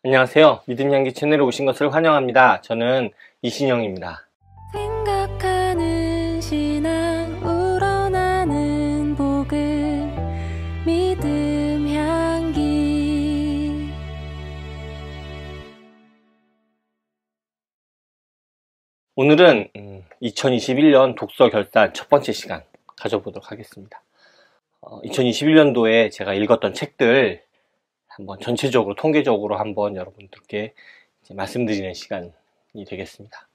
안녕하세요. 믿음향기 채널에 오신 것을 환영합니다. 저는 이신영입니다. 생각하는 신앙 우러나는 복음 믿음향기. 오늘은 2021년 독서 결산 첫 번째 시간 가져보도록 하겠습니다. 2021년도에 제가 읽었던 책들 한번 전체적으로 통계적으로 한번 여러분들께 말씀드리는 시간이 되겠습니다.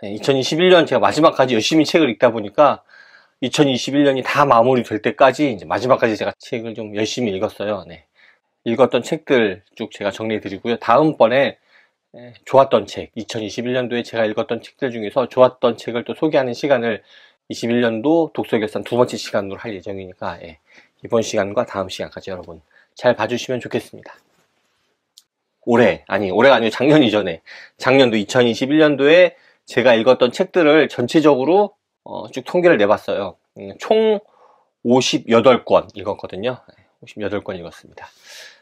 2021년 제가 마지막까지 열심히 책을 읽다 보니까 2021년이 다 마무리될 때까지 이제 마지막까지 제가 책을 좀 열심히 읽었어요. 네. 읽었던 책들 쭉 제가 정리해 드리고요. 다음번에 좋았던 책, 2021년도에 제가 읽었던 책들 중에서 좋았던 책을 또 소개하는 시간을 21년도 독서결산 두 번째 시간으로 할 예정이니까 이번 시간과 다음 시간까지 여러분 잘 봐주시면 좋겠습니다. 올해가 아니고 작년 이전에 작년도 2021년도에 제가 읽었던 책들을 전체적으로 쭉 통계를 내봤어요. 총 58권 읽었거든요. 58권 읽었습니다.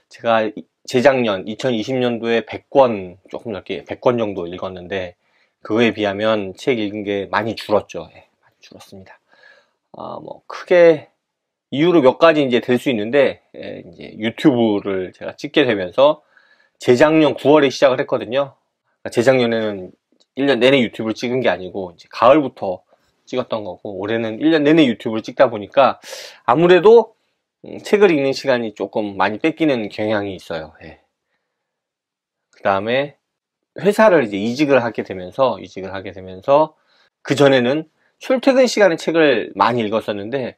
제가 재작년 2020년도에 100권 조금 넘게 100권 정도 읽었는데 그거에 비하면 책 읽은 게 많이 줄었죠. 많이 줄었습니다. 크게 이유로 몇 가지 이제 될 수 있는데, 이제 유튜브를 제가 찍게 되면서 재작년 9월에 시작을 했거든요. 재작년에는 1년 내내 유튜브를 찍은 게 아니고, 이제 가을부터 찍었던 거고, 올해는 1년 내내 유튜브를 찍다 보니까 아무래도 책을 읽는 시간이 조금 많이 뺏기는 경향이 있어요. 그 다음에 회사를 이제 이직을 하게 되면서, 그 전에는 출퇴근 시간에 책을 많이 읽었었는데,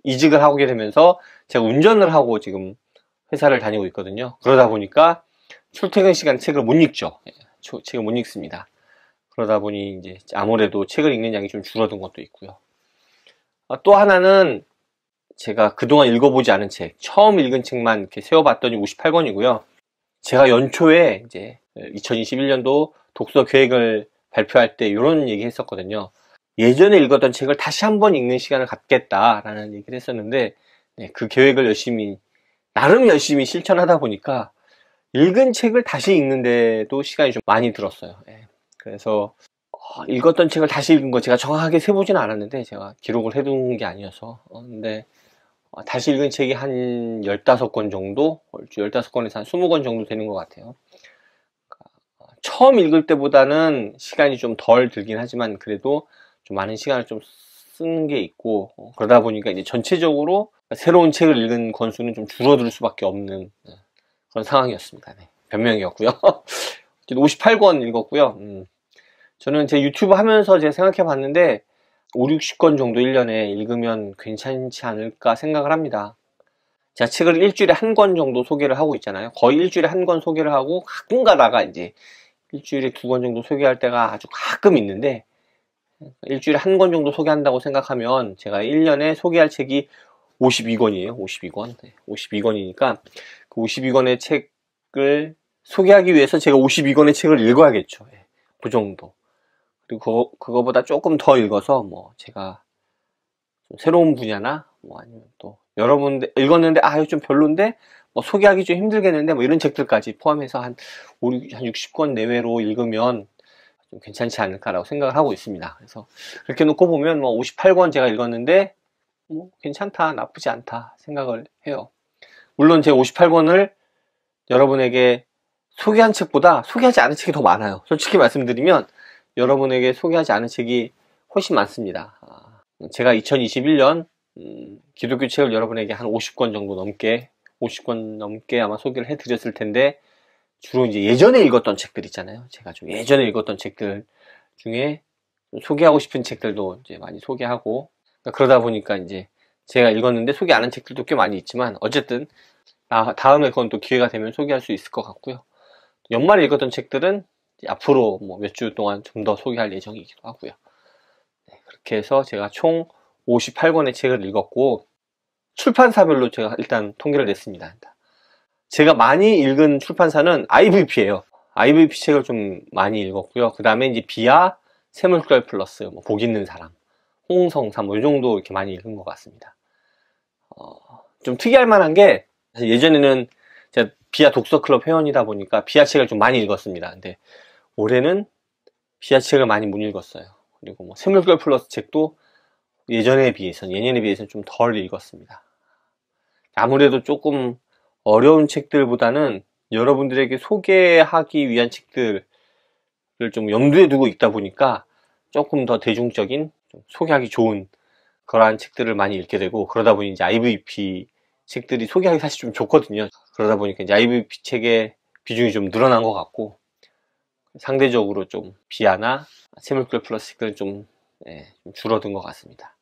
이직을 하게 되면서 제가 운전을 하고 지금 회사를 다니고 있거든요. 그러다 보니까 출퇴근 시간 책을 못 읽죠. 책을 못 읽습니다. 그러다 보니 이제 아무래도 책을 읽는 양이 좀 줄어든 것도 있고요. 또 하나는 제가 그동안 읽어보지 않은 책, 처음 읽은 책만 이렇게 세어봤더니 58권이고요. 제가 연초에 이제 2021년도 독서 계획을 발표할 때 이런 얘기 했었거든요. 예전에 읽었던 책을 다시 한번 읽는 시간을 갖겠다라는 얘기를 했었는데 그 계획을 나름 열심히 실천하다 보니까 읽은 책을 다시 읽는데도 시간이 좀 많이 들었어요. 그래서 읽었던 책을 다시 읽은 거 제가 정확하게 세보지는 않았는데 제가 기록을 해둔 게 아니어서 근데 다시 읽은 책이 한 15권 정도? 15권에서 한 20권 정도 되는 것 같아요. 처음 읽을 때보다는 시간이 좀 덜 들긴 하지만 그래도 좀 많은 시간을 좀 쓰는 게 있고 그러다 보니까 이제 전체적으로 새로운 책을 읽은 권수는 좀 줄어들 수밖에 없는 그런 상황이었습니다. 변명이었고요. 58권 읽었고요. 저는 제 유튜브 하면서 제가 생각해 봤는데 5, 60권 정도 1년에 읽으면 괜찮지 않을까 생각을 합니다. 제가 책을 일주일에 한 권 정도 소개를 하고 있잖아요. 거의 일주일에 한 권 소개를 하고 가끔 가다가 이제 일주일에 2권 정도 소개할 때가 아주 가끔 있는데 일주일에 한 권 정도 소개한다고 생각하면 제가 1년에 소개할 책이 52권이에요. 52권. 52권이니까 그 52권의 책을 소개하기 위해서 제가 52권의 책을 읽어야겠죠. 그 정도. 그리고 그거보다 조금 더 읽어서 제가 좀 새로운 분야나 아니면 또 여러분들 읽었는데 이거 좀 별론데 소개하기 좀 힘들겠는데 이런 책들까지 포함해서 한 60권 내외로 읽으면 좀 괜찮지 않을까라고 생각을 하고 있습니다. 그래서 그렇게 놓고 보면 58권 제가 읽었는데 괜찮다, 나쁘지 않다 생각을 해요. 물론 제가 58권을 여러분에게 소개한 책보다 소개하지 않은 책이 더 많아요. 솔직히 말씀드리면 여러분에게 소개하지 않은 책이 훨씬 많습니다. 제가 2021년 기독교 책을 여러분에게 한 50권 넘게 아마 소개를 해드렸을 텐데 주로 이제 예전에 읽었던 책들 있잖아요. 제가 좀 예전에 읽었던 책들 중에 소개하고 싶은 책들도 이제 많이 소개하고 그러다 보니까 이제 제가 읽었는데 소개 안 한 책들도 꽤 많이 있지만 어쨌든 다음에 그건 또 기회가 되면 소개할 수 있을 것 같고요. 연말에 읽었던 책들은 앞으로 몇 주 동안 좀 더 소개할 예정이기도 하고요. 그렇게 해서 제가 총 58권의 책을 읽었고 출판사별로 제가 일단 통계를 냈습니다. 제가 많이 읽은 출판사는 IVP예요. IVP 책을 좀 많이 읽었고요. 그 다음에 이제 비아, 새물결 플러스, 복 있는 사람, 홍성삼 이 정도 이렇게 많이 읽은 것 같습니다. 좀 특이할 만한 게 예전에는 제가 비아 독서클럽 회원이다 보니까 비아 책을 좀 많이 읽었습니다. 근데 올해는 비아 책을 많이 못 읽었어요. 그리고 뭐 샘물결 플러스 책도 예년에 비해서는 좀 덜 읽었습니다. 아무래도 조금 어려운 책들보다는 여러분들에게 소개하기 위한 책들을 좀 염두에 두고 읽다 보니까 조금 더 대중적인, 좀 소개하기 좋은 그러한 책들을 많이 읽게 되고, 그러다 보니 이제 IVP 책들이 소개하기 사실 좀 좋거든요. 그러다 보니까 이제 IVP 책의 비중이 좀 늘어난 것 같고, 상대적으로 좀 비아나 샘물결 플러스 책들은 좀 줄어든 것 같습니다.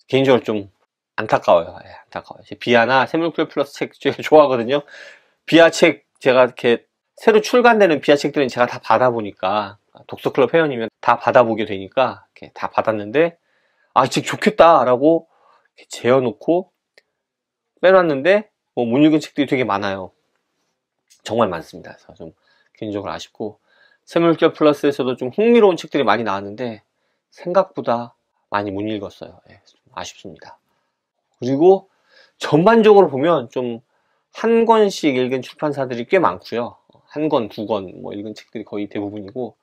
개인적으로 좀 안타까워요. 안타까워요. 비아나 샘물결 플러스 책 좋아하거든요. 비아 책 제가 이렇게 새로 출간되는 비아 책들은 제가 다 받아보니까, 독서클럽 회원이면 다 받아보게 되니까 이렇게 다 받았는데, 이 책 좋겠다 라고 재어놓고 빼놨는데 뭐 못 읽은 책들이 되게 많아요. 정말 많습니다. 그래서 좀 개인적으로 아쉽고, 샘물결 플러스에서도 좀 흥미로운 책들이 많이 나왔는데 생각보다 많이 못 읽었어요. 좀 아쉽습니다. 그리고 전반적으로 보면 좀 한 권씩 읽은 출판사들이 꽤 많고요. 한 권, 두 권 뭐 읽은 책들이 거의 대부분이고,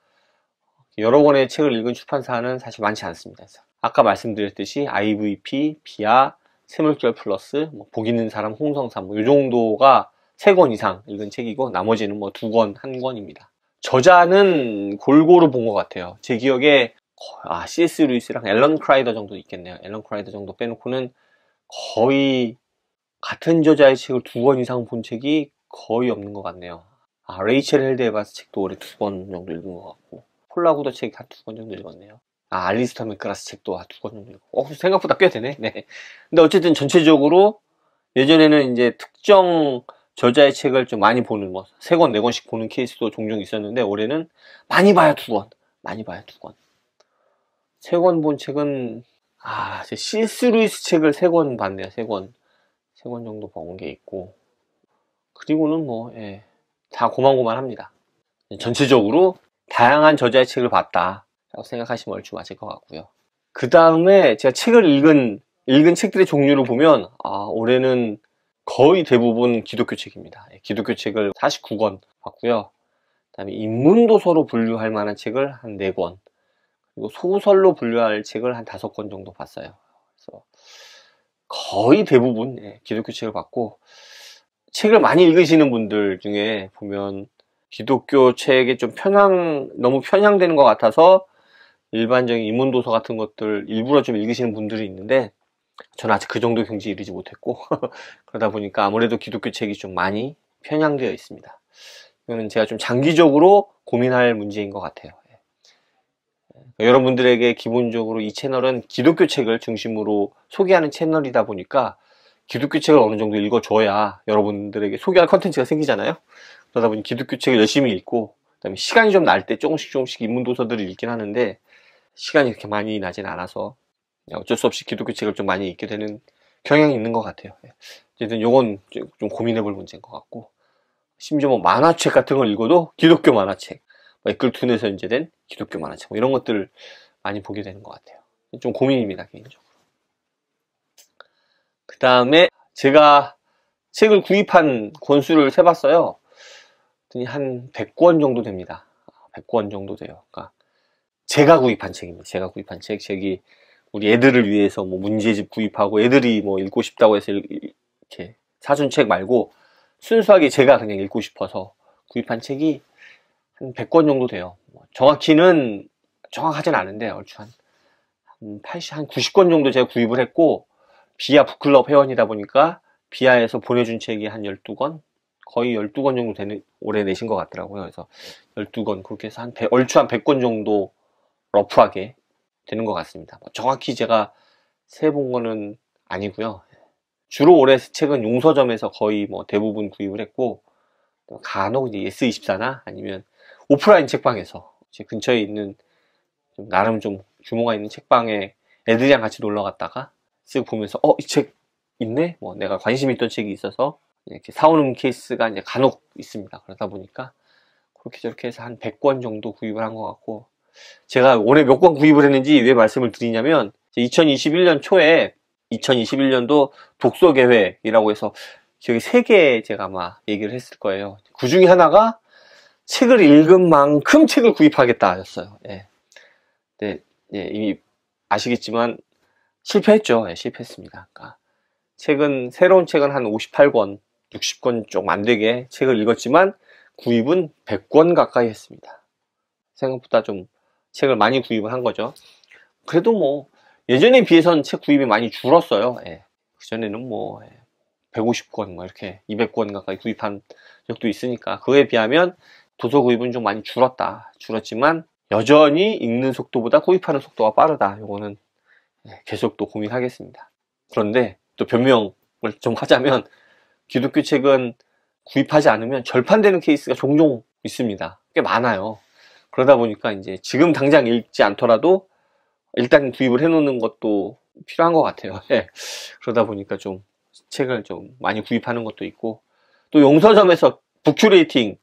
여러 권의 책을 읽은 출판사는 사실 많지 않습니다. 그래서 아까 말씀드렸듯이 IVP, 비아, 샘물결 플러스, 뭐 복 있는 사람, 홍성삼 뭐 이 정도가 3권 이상 읽은 책이고, 나머지는 뭐 2권, 1권입니다. 저자는 골고루 본 것 같아요. 제 기억에 C.S. 루이스랑 앨런 크라이더 정도 있겠네요. 앨런 크라이더 정도 빼놓고는 거의 같은 저자의 책을 2권 이상 본 책이 거의 없는 것 같네요. 레이첼 헬드 에바스 책도 올해 2권 정도 읽은 것 같고, 폴 라구더 책 한 2권 정도 읽었네요. 알리스터 맥그라스 책도 2권 정도 읽고, 생각보다 꽤 되네. 네. 근데 어쨌든 전체적으로 예전에는 이제 특정 저자의 책을 좀 많이 보는, 뭐 3권, 4권씩 보는 케이스도 종종 있었는데, 올해는 많이 봐야 2권, 많이 봐야 2권. 3권 본 책은 C.S. 루이스 책을 3권 봤네요. 3권 정도 본 게 있고, 그리고는 뭐 다 고만고만합니다. 전체적으로 다양한 저자의 책을 봤다 라고 생각하시면 얼추 맞을 것 같고요. 그 다음에 제가 책을 읽은 책들의 종류를 보면 올해는 거의 대부분 기독교 책입니다. 기독교 책을 49권 봤고요. 그 다음에 인문도서로 분류할 만한 책을 한 4권, 그리고 소설로 분류할 책을 한 5권 정도 봤어요. 그래서 거의 대부분 기독교 책을 봤고, 책을 많이 읽으시는 분들 중에 보면 기독교 책에 좀 너무 편향되는 것 같아서 일반적인 인문도서 같은 것들 일부러 좀 읽으시는 분들이 있는데, 저는 아직 그 정도 경지에 이르지 못했고 그러다 보니까 아무래도 기독교 책이 좀 많이 편향되어 있습니다. 이거는 제가 좀 장기적으로 고민할 문제인 것 같아요. 여러분들에게 기본적으로 이 채널은 기독교 책을 중심으로 소개하는 채널이다 보니까 기독교 책을 어느 정도 읽어줘야 여러분들에게 소개할 컨텐츠가 생기잖아요. 그러다 보니 기독교 책을 열심히 읽고, 그다음에 시간이 좀 날 때 조금씩 인문도서들을 읽긴 하는데, 시간이 그렇게 많이 나진 않아서 어쩔 수 없이 기독교 책을 좀 많이 읽게 되는 경향이 있는 것 같아요. 어쨌든 요건 좀 고민해볼 문제인 것 같고, 심지어 뭐 만화책 같은 걸 읽어도 기독교 만화책, 애끌툰에서 인제된 기독교 만화책, 뭐 이런 것들을 많이 보게 되는 것 같아요. 좀 고민입니다, 개인적으로. 그 다음에 제가 책을 구입한 권수를 세봤어요. 한 100권 정도 됩니다. 100권 정도 돼요. 그러니까 제가 구입한 책입니다. 제가 구입한 책. 책이 우리 애들을 위해서 뭐 문제집 구입하고, 애들이 뭐 읽고 싶다고 해서 이렇게 사준 책 말고 순수하게 제가 그냥 읽고 싶어서 구입한 책이 한 100권 정도 돼요. 정확히는 정확하진 않은데 얼추 한 90권 정도 제가 구입을 했고, 비아 북클럽 회원이다 보니까 비아에서 보내준 책이 한 12권? 거의 12권 정도 되는, 올해 내신 것 같더라고요. 그래서 12권, 그렇게 해서 얼추 한 100권 정도 러프하게 되는 것 같습니다. 정확히 제가 세본 거는 아니고요. 주로 올해 책은 용서점에서 거의 뭐 대부분 구입을 했고, 간혹 이제 S24나 아니면 오프라인 책방에서 제 근처에 있는 나름 좀 규모가 있는 책방에 애들이랑 같이 놀러 갔다가 쓱 보면서 이 책 있네? 뭐 내가 관심 있던 책이 있어서 이렇게 사오는 케이스가 이제 간혹 있습니다. 그러다 보니까 그렇게 저렇게 해서 한 100권 정도 구입을 한 것 같고, 제가 올해 몇 권 구입을 했는지 왜 말씀을 드리냐면, 2021년 초에 2021년도 독서계획이라고 해서 기억에 3개 제가 아마 얘기를 했을 거예요. 그 중에 하나가 책을 읽은 만큼 책을 구입하겠다 였어요. 예. 네, 예, 이미 아시겠지만 실패했죠. 예, 실패했습니다. 그러니까 새로운 책은 한 58권, 60권 좀 안 되게 책을 읽었지만 구입은 100권 가까이 했습니다. 생각보다 좀 책을 많이 구입을 한 거죠. 그래도 뭐 예전에 비해서는 책 구입이 많이 줄었어요. 예. 그전에는 뭐 150권 뭐 이렇게 200권 가까이 구입한 적도 있으니까 그거에 비하면 도서 구입은 좀 많이 줄었지만 여전히 읽는 속도보다 구입하는 속도가 빠르다. 요거는 계속 또 고민하겠습니다. 그런데 또 변명을 좀 하자면 기독교 책은 구입하지 않으면 절판되는 케이스가 종종 있습니다. 꽤 많아요. 그러다 보니까 이제 지금 당장 읽지 않더라도 일단 구입을 해놓는 것도 필요한 것 같아요. 예. 그러다 보니까 좀 책을 좀 많이 구입하는 것도 있고, 또 용서점에서 북큐레이팅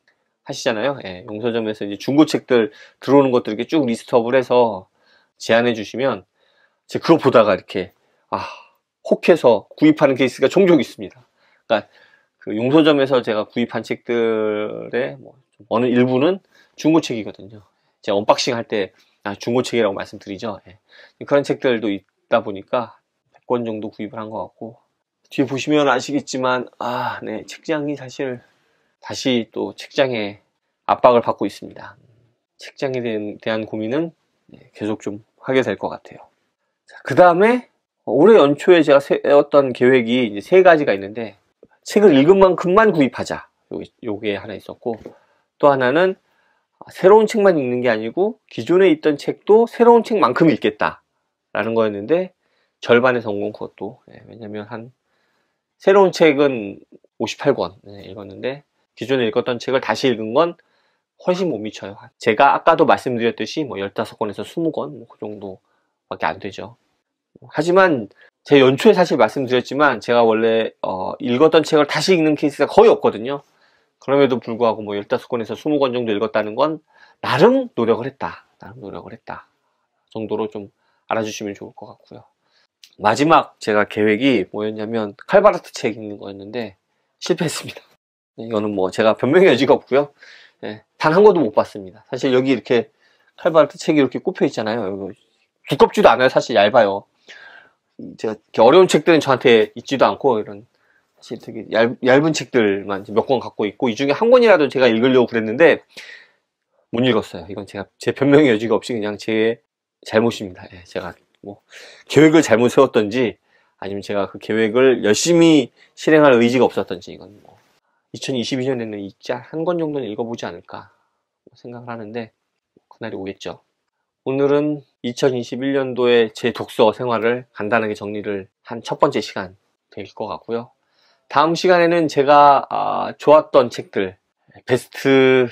하시잖아요. 예. 용서점에서 이제 중고책들 들어오는 것들 이렇게 쭉 리스트업을 해서 제안해 주시면 제가 그거 보다가 이렇게 혹해서 구입하는 케이스가 종종 있습니다. 그러니까 그 용서점에서 제가 구입한 책들의 뭐 어느 일부는 중고책이거든요. 제가 언박싱 할 때 중고책이라고 말씀드리죠. 예. 그런 책들도 있다 보니까 100권 정도 구입을 한 것 같고, 뒤에 보시면 아시겠지만 네, 책장이 사실 다시 또 책장에 압박을 받고 있습니다. 책장에 대한 고민은 계속 좀 하게 될 것 같아요. 그 다음에 올해 연초에 제가 세웠던 계획이 이제 3가지가 있는데, 책을 읽은 만큼만 구입하자. 요게 하나 있었고, 또 하나는 새로운 책만 읽는 게 아니고 기존에 있던 책도 새로운 책만큼 읽겠다 라는 거였는데, 절반의 성공. 그것도 왜냐면 새로운 책은 58권 읽었는데 기존에 읽었던 책을 다시 읽은 건 훨씬 못 미쳐요. 제가 아까도 말씀드렸듯이 뭐 15권에서 20권 뭐 그 정도밖에 안 되죠. 하지만 제 연초에 사실 말씀드렸지만 제가 원래 읽었던 책을 다시 읽는 케이스가 거의 없거든요. 그럼에도 불구하고 뭐 15권에서 20권 정도 읽었다는 건 나름 노력을 했다 정도로 좀 알아주시면 좋을 것 같고요. 마지막 제가 계획이 뭐였냐면 칼바르트 책 읽는 거였는데 실패했습니다. 이거는 뭐 제가 변명의 여지가 없고요. 단 한 권도 못 봤습니다. 사실 여기 이렇게 칼바르트 책이 이렇게 꼽혀 있잖아요. 두껍지도 않아요. 사실 얇아요. 제가 이렇게 어려운 책들은 저한테 있지도 않고, 이런 사실 되게 얇은 책들만 몇 권 갖고 있고, 이 중에 한 권이라도 제가 읽으려고 그랬는데 못 읽었어요. 이건 제 변명의 여지가 없이 그냥 제 잘못입니다. 제가 뭐 계획을 잘못 세웠던지 아니면 제가 그 계획을 열심히 실행할 의지가 없었던지, 이건 뭐 2022년에는 이 책 한 권 정도는 읽어보지 않을까 생각을 하는데 그날이 오겠죠. 오늘은 2021년도에 제 독서 생활을 간단하게 정리를 한 첫 번째 시간 될 것 같고요. 다음 시간에는 제가 좋았던 책들 베스트,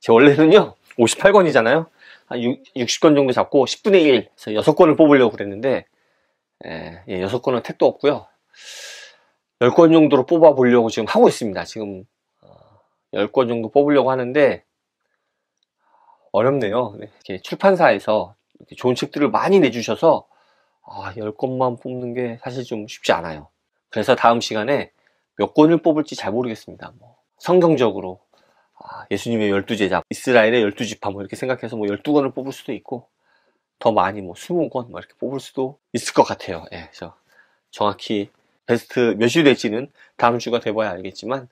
제 원래는요 58권이잖아요. 한 60권 정도 잡고 10분의 1, 그래서 6권을 뽑으려고 그랬는데 6권은 택도 없고요. 10권 정도로 뽑아보려고 지금 하고 있습니다. 지금 10권 정도 뽑으려고 하는데 어렵네요. 이렇게 출판사에서 이렇게 좋은 책들을 많이 내주셔서 10권만 뽑는 게 사실 좀 쉽지 않아요. 그래서 다음 시간에 몇 권을 뽑을지 잘 모르겠습니다. 뭐 성경적으로 예수님의 12제자, 이스라엘의 12지파 뭐 이렇게 생각해서 뭐 12권을 뽑을 수도 있고, 더 많이 뭐 20권 뭐 이렇게 뽑을 수도 있을 것 같아요. 그래서 정확히 베스트 몇이 될지는 다음 주가 돼봐야 알겠지만,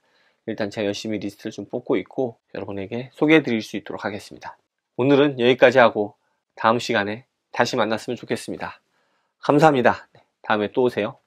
일단 제가 열심히 리스트를 좀 뽑고 있고 여러분에게 소개해 드릴 수 있도록 하겠습니다. 오늘은 여기까지 하고 다음 시간에 다시 만났으면 좋겠습니다. 감사합니다. 다음에 또 오세요.